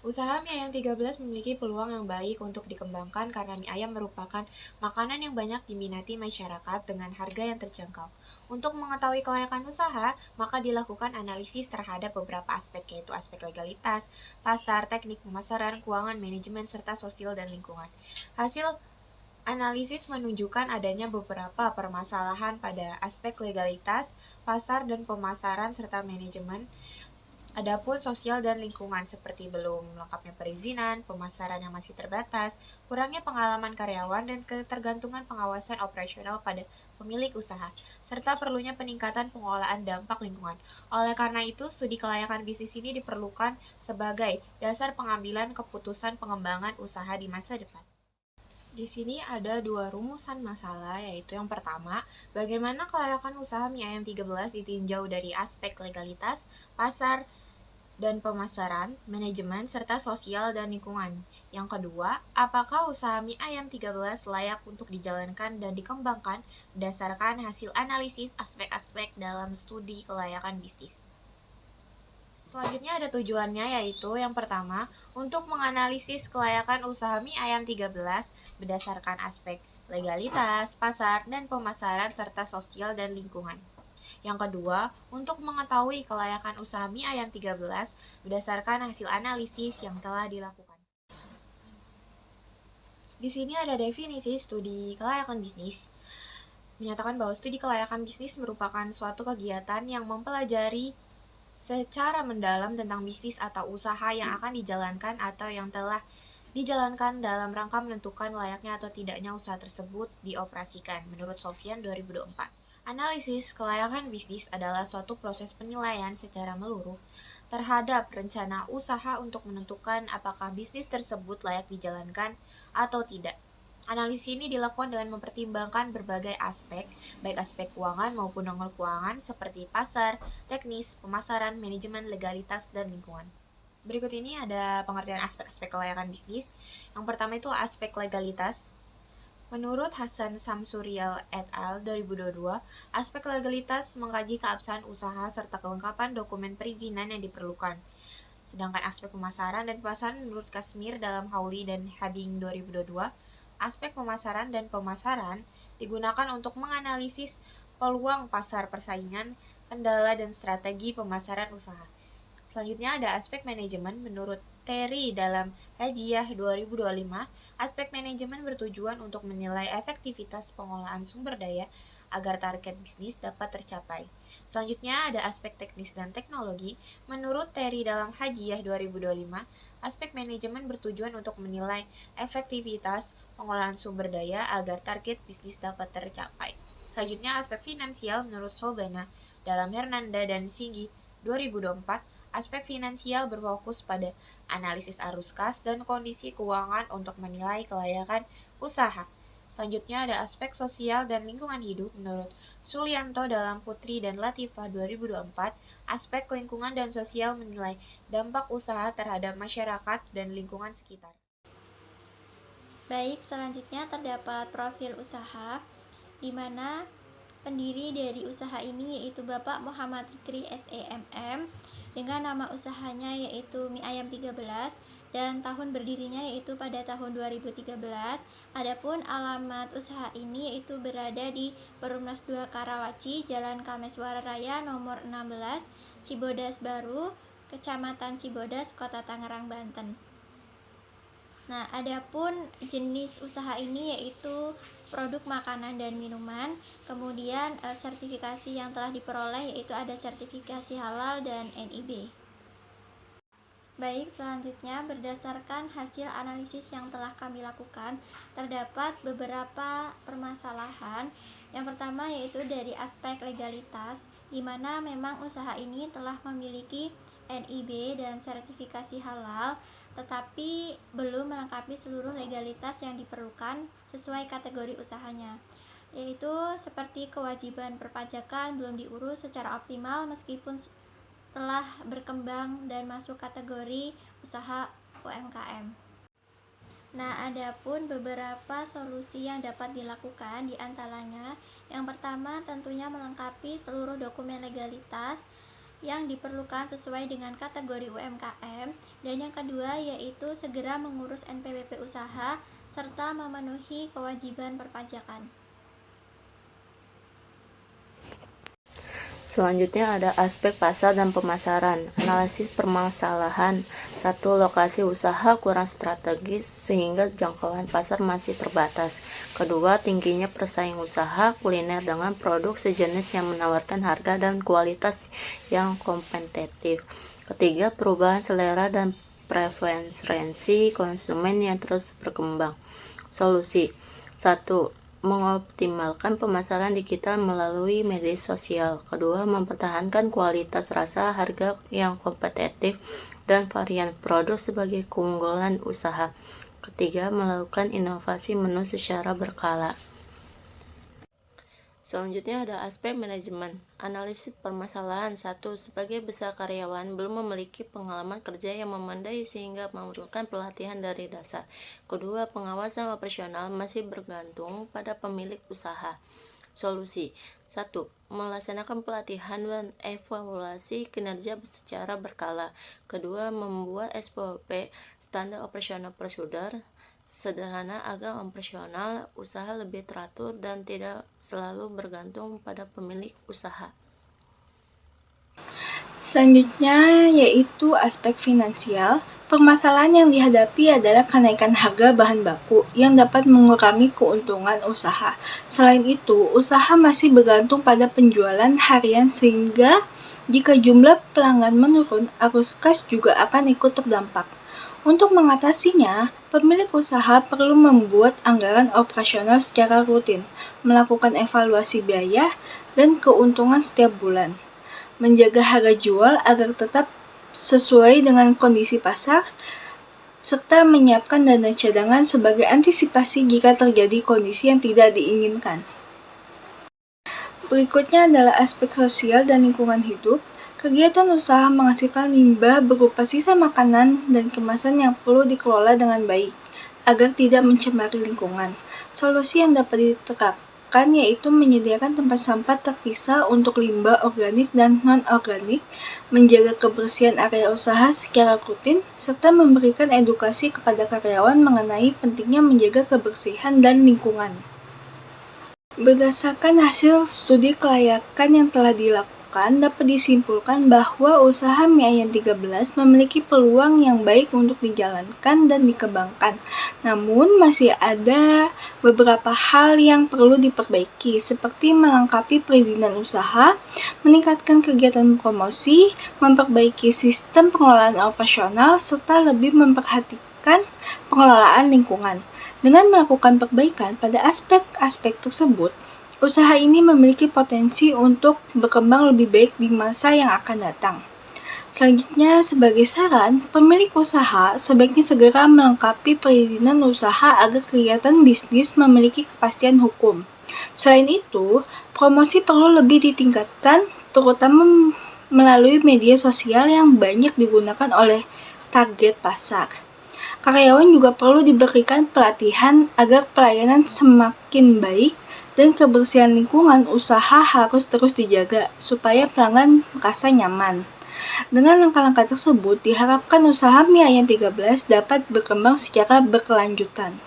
Usaha mie ayam 13 memiliki peluang yang baik untuk dikembangkan karena mie ayam merupakan makanan yang banyak diminati masyarakat dengan harga yang terjangkau. Untuk mengetahui kelayakan usaha, maka dilakukan analisis terhadap beberapa aspek, yaitu aspek legalitas, pasar, teknik pemasaran, keuangan, manajemen, serta sosial dan lingkungan. Hasil analisis menunjukkan adanya beberapa permasalahan pada aspek legalitas, pasar dan pemasaran serta manajemen. Adapun sosial dan lingkungan seperti belum lengkapnya perizinan, pemasaran yang masih terbatas, kurangnya pengalaman karyawan dan ketergantungan pengawasan operasional pada pemilik usaha, serta perlunya peningkatan pengelolaan dampak lingkungan. Oleh karena itu, studi kelayakan bisnis ini diperlukan sebagai dasar pengambilan keputusan pengembangan usaha di masa depan. Di sini ada dua rumusan masalah, yaitu yang pertama, bagaimana kelayakan usaha mie ayam 13 ditinjau dari aspek legalitas, pasar, dan pemasaran, manajemen, serta sosial dan lingkungan. Yang kedua, apakah usaha mie ayam 13 layak untuk dijalankan dan dikembangkan berdasarkan hasil analisis aspek-aspek dalam studi kelayakan bisnis. Selanjutnya ada tujuannya, yaitu yang pertama, untuk menganalisis kelayakan usaha mie ayam 13 berdasarkan aspek legalitas, pasar, dan pemasaran serta sosial dan lingkungan. Yang kedua, untuk mengetahui kelayakan usaha mie ayam 13 berdasarkan hasil analisis yang telah dilakukan. Di sini ada definisi studi kelayakan bisnis. Menyatakan bahwa studi kelayakan bisnis merupakan suatu kegiatan yang mempelajari secara mendalam tentang bisnis atau usaha yang akan dijalankan atau yang telah dijalankan dalam rangka menentukan layaknya atau tidaknya usaha tersebut dioperasikan, menurut Sofyan 2024. Analisis kelayakan bisnis adalah suatu proses penilaian secara menyeluruh terhadap rencana usaha untuk menentukan apakah bisnis tersebut layak dijalankan atau tidak. Analisis ini dilakukan dengan mempertimbangkan berbagai aspek, baik aspek keuangan maupun non-keuangan seperti pasar, teknis, pemasaran, manajemen, legalitas, dan lingkungan. Berikut ini ada pengertian aspek-aspek kelayakan bisnis. Yang pertama itu aspek legalitas. Menurut Hasan Samsurial et al. 2022, aspek legalitas mengkaji keabsahan usaha serta kelengkapan dokumen perizinan yang diperlukan. Sedangkan aspek pemasaran dan pasaran menurut Kasmir dalam Hawley dan Hading 2022, aspek pemasaran dan pemasaran digunakan untuk menganalisis peluang pasar persaingan, kendala, dan strategi pemasaran usaha. Selanjutnya ada aspek manajemen. Menurut Terry dalam Hajiyah 2025, aspek manajemen bertujuan untuk menilai efektivitas pengolahan sumber daya agar target bisnis dapat tercapai. Selanjutnya ada aspek teknis dan teknologi. Menurut Terry dalam Hajiyah 2025, aspek manajemen bertujuan untuk menilai efektivitas pengolahan sumber daya agar target bisnis dapat tercapai. Selanjutnya aspek finansial. Menurut Sobana dalam Hernanda dan Singgi 2024, aspek finansial berfokus pada analisis arus kas dan kondisi keuangan untuk menilai kelayakan usaha. Selanjutnya ada aspek sosial dan lingkungan hidup. Menurut Sulianto dalam Putri dan Latifah 2024, aspek lingkungan dan sosial menilai dampak usaha terhadap masyarakat dan lingkungan sekitar. Baik, selanjutnya terdapat profil usaha, di mana pendiri dari usaha ini yaitu Bapak Muhammad Fikri SEMM dengan nama usahanya yaitu Mie Ayam 13 dan tahun berdirinya yaitu pada tahun 2013. Adapun alamat usaha ini yaitu berada di Perumnas 2 Karawaci, Jalan Kameswara Raya nomor 16, Cibodas Baru, Kecamatan Cibodas, Kota Tangerang, Banten. Nah, adapun jenis usaha ini yaitu produk makanan dan minuman. Kemudian sertifikasi yang telah diperoleh yaitu ada sertifikasi halal dan NIB. Baik, selanjutnya berdasarkan hasil analisis yang telah kami lakukan, terdapat beberapa permasalahan. Yang pertama yaitu dari aspek legalitas, di mana memang usaha ini telah memiliki NIB dan sertifikasi halal, tetapi belum melengkapi seluruh legalitas yang diperlukan sesuai kategori usahanya, yaitu seperti kewajiban perpajakan belum diurus secara optimal meskipun telah berkembang dan masuk kategori usaha UMKM. Nah, adapun beberapa solusi yang dapat dilakukan diantaranya, yang pertama tentunya melengkapi seluruh dokumen legalitas yang diperlukan sesuai dengan kategori UMKM, dan yang kedua yaitu segera mengurus NPWP usaha serta memenuhi kewajiban perpajakan. Selanjutnya ada aspek pasar dan pemasaran. Analisis permasalahan. 1. Lokasi usaha kurang strategis sehingga jangkauan pasar masih terbatas. Kedua, tingginya persaing usaha kuliner dengan produk sejenis yang menawarkan harga dan kualitas yang kompetitif. Ketiga, perubahan selera dan preferensi konsumen yang terus berkembang. Solusi. 1. Mengoptimalkan pemasaran digital melalui media sosial. Kedua, mempertahankan kualitas rasa, harga yang kompetitif, dan varian produk sebagai keunggulan usaha. Ketiga, melakukan inovasi menu secara berkala. Selanjutnya ada aspek manajemen. Analisis permasalahan. 1. Sebagai besar karyawan belum memiliki pengalaman kerja yang memadai sehingga memerlukan pelatihan dari dasar. Kedua, pengawasan operasional masih bergantung pada pemilik usaha. Solusi. 1. Melaksanakan pelatihan dan evaluasi kinerja secara berkala. Kedua, membuat SOP standar operasional prosedur sederhana agar operasional usaha lebih teratur dan tidak selalu bergantung pada pemilik usaha. Selanjutnya yaitu aspek finansial. Permasalahan yang dihadapi adalah kenaikan harga bahan baku yang dapat mengurangi keuntungan usaha. Selain itu, usaha masih bergantung pada penjualan harian sehingga jika jumlah pelanggan menurun, arus kas juga akan ikut terdampak. Untuk mengatasinya, pemilik usaha perlu membuat anggaran operasional secara rutin, melakukan evaluasi biaya dan keuntungan setiap bulan, menjaga harga jual agar tetap sesuai dengan kondisi pasar, serta menyiapkan dana cadangan sebagai antisipasi jika terjadi kondisi yang tidak diinginkan. Berikutnya adalah aspek sosial dan lingkungan hidup. Kegiatan usaha menghasilkan limbah berupa sisa makanan dan kemasan yang perlu dikelola dengan baik agar tidak mencemari lingkungan. Solusi yang dapat diterapkan yaitu menyediakan tempat sampah terpisah untuk limbah organik dan non-organik, menjaga kebersihan area usaha secara rutin, serta memberikan edukasi kepada karyawan mengenai pentingnya menjaga kebersihan dan lingkungan. Berdasarkan hasil studi kelayakan yang telah dilakukan, dapat disimpulkan bahwa usaha mie ayam 13 memiliki peluang yang baik untuk dijalankan dan dikembangkan. Namun, masih ada beberapa hal yang perlu diperbaiki, seperti melengkapi perizinan usaha, meningkatkan kegiatan promosi, memperbaiki sistem pengelolaan operasional, serta lebih memperhatikan pengelolaan lingkungan. Dengan melakukan perbaikan pada aspek-aspek tersebut, usaha ini memiliki potensi untuk berkembang lebih baik di masa yang akan datang. Selanjutnya, sebagai saran, pemilik usaha sebaiknya segera melengkapi perizinan usaha agar kegiatan bisnis memiliki kepastian hukum. Selain itu, promosi perlu lebih ditingkatkan, terutama melalui media sosial yang banyak digunakan oleh target pasar. Karyawan juga perlu diberikan pelatihan agar pelayanan semakin baik dan kebersihan lingkungan usaha harus terus dijaga supaya pelanggan merasa nyaman. Dengan langkah-langkah tersebut, diharapkan usaha mie ayam 13 dapat berkembang secara berkelanjutan.